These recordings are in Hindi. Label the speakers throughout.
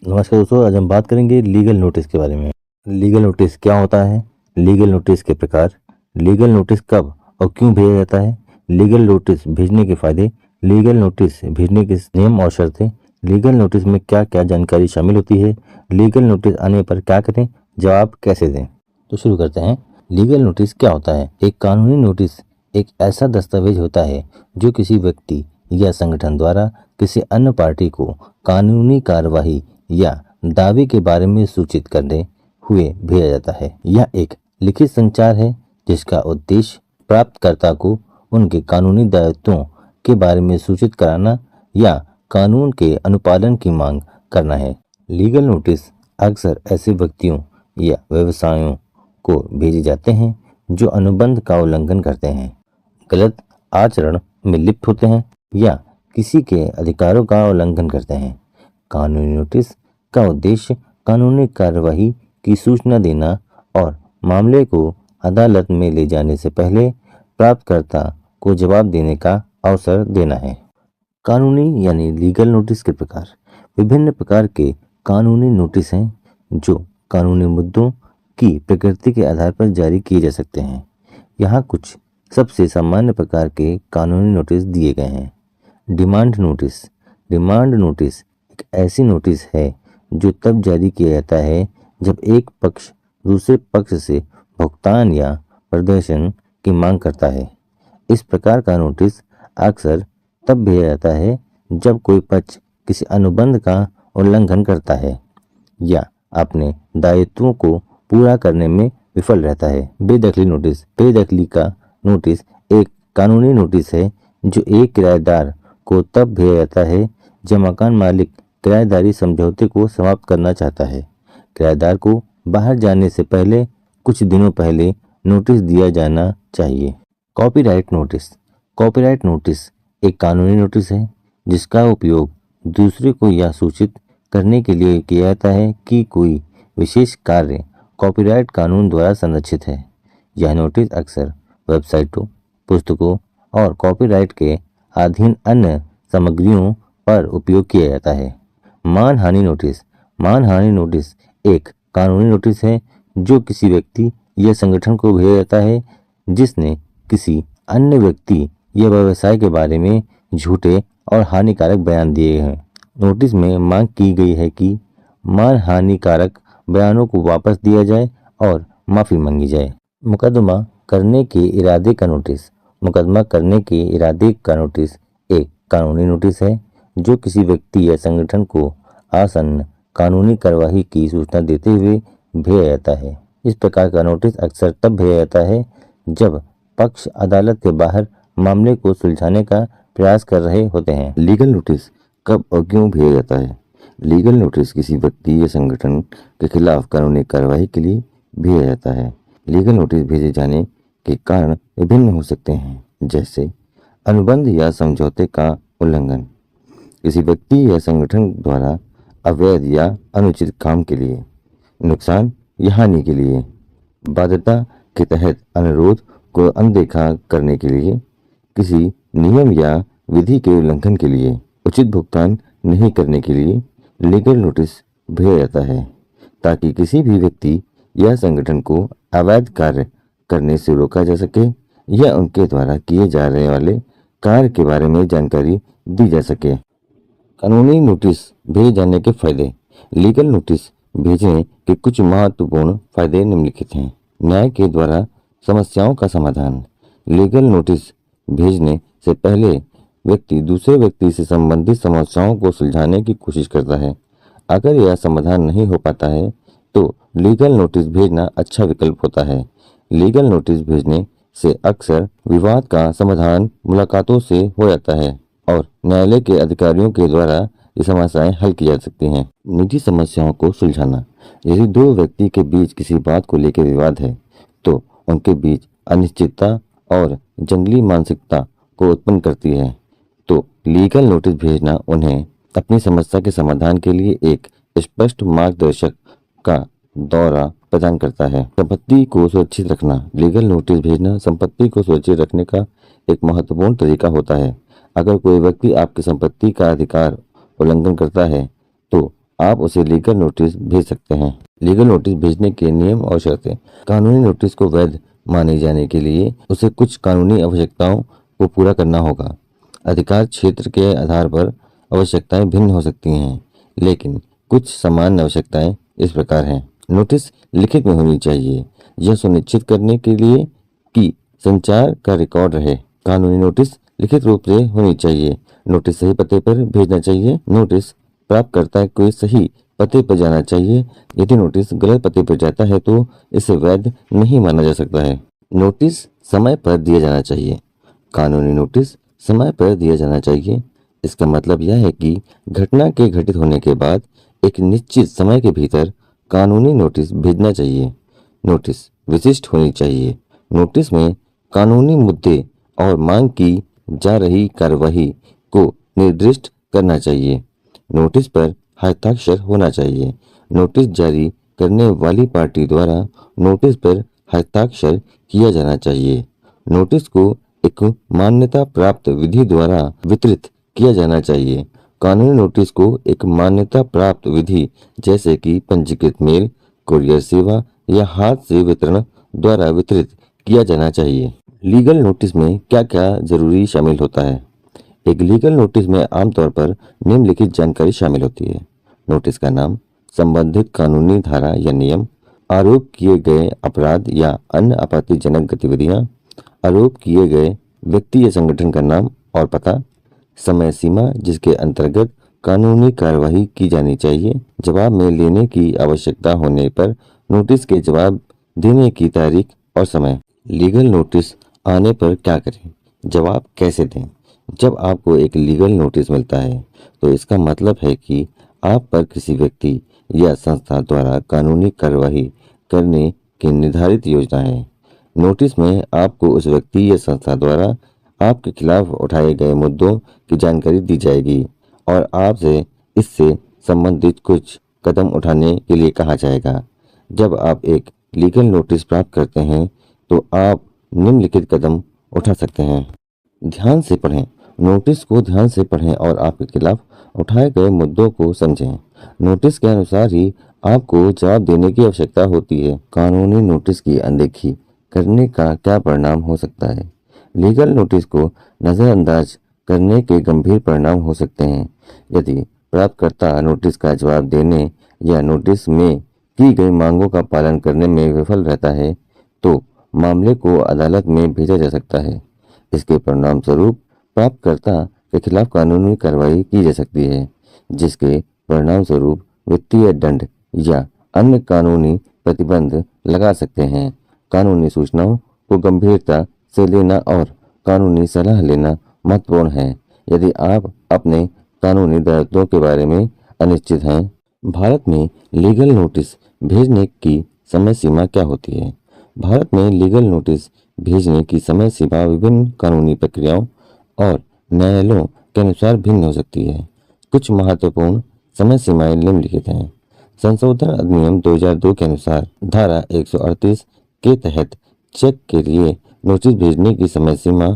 Speaker 1: नमस्कार दोस्तों, आज हम बात करेंगे लीगल नोटिस के बारे में। लीगल नोटिस क्या होता है, लीगल नोटिस के प्रकार, लीगल नोटिस कब और क्यों भेजा जाता है, लीगल नोटिस भेजने के फायदे, लीगल नोटिस भेजने के नियम और शर्तें, लीगल नोटिस में क्या क्या जानकारी शामिल होती है, लीगल नोटिस आने पर क्या करें, जवाब कैसे दें। तो शुरू करते हैं। लीगल नोटिस क्या होता है। एक कानूनी नोटिस एक ऐसा दस्तावेज होता है जो किसी व्यक्ति या संगठन द्वारा किसी अन्य पार्टी को कानूनी कार्यवाही या दावे के बारे में सूचित करने हुए भेजा जाता है। यह एक लिखित संचार है जिसका उद्देश्य प्राप्तकर्ता को उनके कानूनी दायित्वों के बारे में सूचित कराना या कानून के अनुपालन की मांग करना है। लीगल नोटिस अक्सर ऐसे व्यक्तियों या व्यवसायों को भेजे जाते हैं जो अनुबंध का उल्लंघन करते हैं, गलत आचरण में लिप्त होते हैं या किसी के अधिकारों का उल्लंघन करते हैं। कानूनी नोटिस का उद्देश्य कानूनी कार्यवाही की सूचना देना और मामले को अदालत में ले जाने से पहले प्राप्तकर्ता को जवाब देने का अवसर देना है। कानूनी यानी लीगल नोटिस के प्रकार। विभिन्न प्रकार के कानूनी नोटिस हैं जो कानूनी मुद्दों की प्रकृति के आधार पर जारी किए जा सकते हैं। यहाँ कुछ सबसे सामान्य प्रकार के कानूनी नोटिस दिए गए हैं। Demand notice. डिमांड नोटिस एक ऐसी नोटिस है जो तब जारी किया जाता है जब एक पक्ष दूसरे पक्ष से भुगतान या प्रदर्शन की मांग करता है। इस प्रकार का नोटिस अक्सर तब भेजा जाता है जब कोई पक्ष किसी अनुबंध का उल्लंघन करता है या अपने दायित्वों को पूरा करने में विफल रहता है। बेदखली नोटिस। बेदखली का नोटिस एक कानूनी नोटिस है जो एक किराएदार को तब भेजा जाता है जब मकान मालिक किराएदारी समझौते को समाप्त करना चाहता है। किराएदार को बाहर जाने से पहले कुछ दिनों पहले नोटिस दिया जाना चाहिए। Copyright notice. कॉपीराइट नोटिस एक कानूनी नोटिस है जिसका उपयोग दूसरे को यह सूचित करने के लिए किया जाता है कि कोई विशेष कार्य कॉपीराइट कानून द्वारा संरक्षित है। यह नोटिस अक्सर वेबसाइटों, पुस्तकों और कॉपीराइट के अधीन अन्य सामग्रियों पर उपयोग किया जाता है। मानहानि नोटिस। मानहानि नोटिस एक कानूनी नोटिस है जो किसी व्यक्ति या संगठन को भेजा जाता है जिसने किसी अन्य व्यक्ति या व्यवसाय के बारे में झूठे और हानिकारक बयान दिए हैं। नोटिस में मांग की गई है कि मानहानिकारक बयानों को वापस दिया जाए और माफी मांगी जाए। मुकदमा करने के इरादे का नोटिस। मुकदमा करने के इरादे का नोटिस एक कानूनी नोटिस है जो किसी व्यक्ति या संगठन को आसन्न कानूनी कार्यवाही की सूचना देते हुए भेजा जाता है। इस प्रकार का नोटिस अक्सर तब भेजा जाता है जब पक्ष अदालत के बाहर मामले को सुलझाने का प्रयास कर रहे होते हैं।
Speaker 2: लीगल नोटिस कब और क्यों भेजा जाता है। लीगल नोटिस किसी व्यक्ति या संगठन के खिलाफ कानूनी कार्रवाई के लिए भेजा जाता है। लीगल नोटिस भेजे जाने के कारण विभिन्न हो सकते हैं, जैसे अनुबंध या समझौते का उल्लंघन, किसी व्यक्ति या संगठन द्वारा अवैध या अनुचित काम के लिए, नुकसान या हानि के लिए, बाध्यता के तहत अनुरोध को अनदेखा करने के लिए, किसी नियम या विधि के उल्लंघन के लिए, उचित भुगतान नहीं करने के लिए लीगल नोटिस भेजा जाता है ताकि किसी भी व्यक्ति या संगठन को अवैध कार्य करने से रोका जा सके या उनके द्वारा किए जा रहे वाले कार्य के बारे में जानकारी दी जा सके। कानूनी नोटिस भेजे जाने के फायदे। लीगल नोटिस भेजने के कुछ महत्वपूर्ण फायदे निम्नलिखित हैं। न्याय के द्वारा समस्याओं का समाधान। लीगल नोटिस भेजने से पहले व्यक्ति दूसरे व्यक्ति से संबंधित समस्याओं को सुलझाने की कोशिश करता है। अगर यह समाधान नहीं हो पाता है तो लीगल नोटिस भेजना अच्छा विकल्प होता है। लीगल नोटिस भेजने से अक्सर विवाद का समाधान मुलाकातों से हो जाता है और न्यायालय के अधिकारियों के द्वारा ये समस्याएं हल की जा सकती हैं। निजी समस्याओं को सुलझाना। यदि दो व्यक्ति के बीच किसी बात को लेकर विवाद है तो उनके बीच अनिश्चितता और जंगली मानसिकता को उत्पन्न करती है, तो लीगल नोटिस भेजना उन्हें अपनी समस्या के समाधान के लिए एक स्पष्ट मार्गदर्शक का दौरा प्रदान करता है। संपत्ति को सुरक्षित रखना। लीगल नोटिस भेजना संपत्ति को सुरक्षित रखने का एक महत्वपूर्ण तरीका होता है। अगर कोई व्यक्ति आपकी संपत्ति का अधिकार उल्लंघन करता है तो आप उसे लीगल नोटिस भेज सकते हैं। लीगल नोटिस भेजने के नियम और शर्तें। कानूनी नोटिस को वैध माने जाने के लिए उसे कुछ कानूनी आवश्यकताओं को पूरा करना होगा। अधिकार क्षेत्र के आधार पर आवश्यकताएं भिन्न हो सकती हैं, लेकिन कुछ सामान्य आवश्यकताएं इस प्रकार हैं। नोटिस लिखित में होनी चाहिए, यह सुनिश्चित करने के लिए कि संचार का रिकॉर्ड रहे। कानूनी नोटिस लिखित रूप से होनी चाहिए। नोटिस सही पते पर भेजना चाहिए। नोटिस प्राप्तकर्ता को सही पते पर जाना चाहिए। यदि नोटिस गलत पते पर जाता है तो इसे वैध नहीं माना जा सकता है। नोटिस समय पर दिया जाना चाहिए। कानूनी नोटिस समय पर दिया जाना चाहिए। इसका मतलब यह है कि घटना के घटित होने के बाद एक निश्चित समय के भीतर कानूनी नोटिस भेजना चाहिए। नोटिस विशिष्ट होनी चाहिए। नोटिस में कानूनी मुद्दे और मांग की जा रही कार्यवाही को निर्दिष्ट करना चाहिए। नोटिस पर हस्ताक्षर होना चाहिए। नोटिस जारी करने वाली पार्टी द्वारा नोटिस पर हस्ताक्षर किया जाना चाहिए। नोटिस को एक मान्यता प्राप्त विधि द्वारा वितरित किया जाना चाहिए। कानूनी नोटिस को एक मान्यता प्राप्त विधि जैसे कि पंजीकृत मेल, कुरियर सेवा या हाथ से वितरण द्वारा वितरित किया जाना चाहिए। लीगल नोटिस में क्या क्या जरूरी शामिल होता है? एक लीगल नोटिस में आमतौर पर निम्नलिखित जानकारी शामिल होती है। नोटिस का नाम, संबंधित कानूनी धारा या नियम, आरोप किए गए अपराध या अन्य आपत्तिजनक गतिविधियां, आरोप किए गए व्यक्ति या संगठन का नाम और पता, समय सीमा जिसके अंतर्गत कानूनी कार्यवाही की जानी चाहिए, जवाब में लेने की आवश्यकता होने पर नोटिस के जवाब देने की तारीख और समय। लीगल नोटिस आने पर क्या करें? जवाब कैसे दें? जब आपको एक लीगल नोटिस मिलता है तो इसका मतलब है कि आप पर किसी व्यक्ति या संस्था द्वारा कानूनी कार्यवाही करने की निर्धारित योजना है। नोटिस में आपको उस व्यक्ति या संस्था द्वारा आपके खिलाफ उठाए गए मुद्दों की जानकारी दी जाएगी और आपसे इससे संबंधित कुछ कदम उठाने के लिए कहा जाएगा। जब आप एक लीगल नोटिस प्राप्त करते हैं तो आप निम्नलिखित कदम उठा सकते हैं। ध्यान से पढ़ें। नोटिस को ध्यान से पढ़ें और आपके खिलाफ उठाए गए मुद्दों को समझें। नोटिस के अनुसार ही आपको जवाब देने की आवश्यकता होती है। कानूनी नोटिस की अनदेखी करने का क्या परिणाम हो सकता है? लीगल नोटिस को नज़रअंदाज करने के गंभीर परिणाम हो सकते हैं। यदि प्राप्तकर्ता नोटिस का जवाब देने या नोटिस में की गई मांगों का पालन करने में विफल रहता है तो मामले को अदालत में भेजा जा सकता है। इसके परिणाम स्वरूप प्राप्तकर्ता के खिलाफ कानूनी कार्रवाई की जा सकती है, जिसके परिणाम स्वरूप वित्तीय दंड या अन्य कानूनी प्रतिबंध लगा सकते हैं। कानूनी सूचनाओं को गंभीरता से लेना और कानूनी सलाह लेना महत्वपूर्ण है। यदि आप अपने कानूनी दायित्वों के बारे में अनिश्चित हैं। भारत में लीगल नोटिस भेजने की समय सीमा क्या होती है? भारत में लीगल नोटिस भेजने की समय सीमा विभिन्न कानूनी प्रक्रियाओं और न्यायालयों के अनुसार भिन्न हो सकती है। कुछ महत्वपूर्ण समय सीमाएं निम्नलिखित हैं। संशोधन अधिनियम 2002 के अनुसार धारा 138 के तहत चेक के लिए नोटिस भेजने की समय सीमा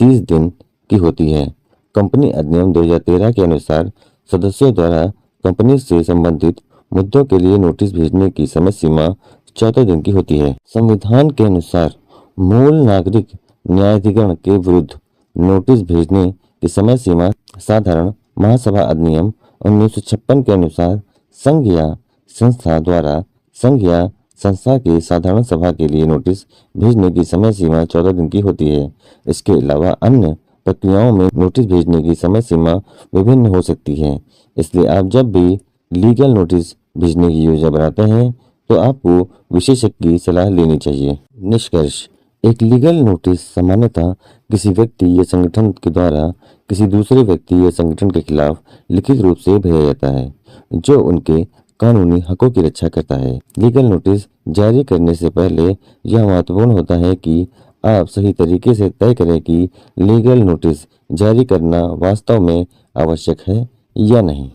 Speaker 2: 30 दिन की होती है। कंपनी अधिनियम 2013 के अनुसार सदस्यों द्वारा कंपनी से संबंधित मुद्दों के लिए नोटिस भेजने की समय सीमा 14 दिन की होती है। संविधान के अनुसार मूल नागरिक न्यायाधिकरण के विरुद्ध नोटिस भेजने की समय सीमा साधारण महासभा अधिनियम 1956 के अनुसार संघ या संस्था द्वारा संघ या संस्था के साधारण सभा के लिए नोटिस भेजने की समय सीमा 14 दिन की होती है। इसके अलावा अन्य प्रक्रियाओं में नोटिस भेजने की समय सीमा विभिन्न हो सकती है। इसलिए आप जब भी लीगल नोटिस भेजने की योजना बनाते हैं तो आपको विशेषज्ञ की सलाह लेनी चाहिए। निष्कर्ष, एक लीगल नोटिस सामान्यतः किसी व्यक्ति या संगठन के द्वारा किसी दूसरे व्यक्ति या संगठन के खिलाफ लिखित रूप से भेजा जाता है जो उनके कानूनी हकों की रक्षा करता है। लीगल नोटिस जारी करने से पहले यह महत्वपूर्ण होता है कि आप सही तरीके से तय करें कि लीगल नोटिस जारी करना वास्तव में आवश्यक है या नहीं।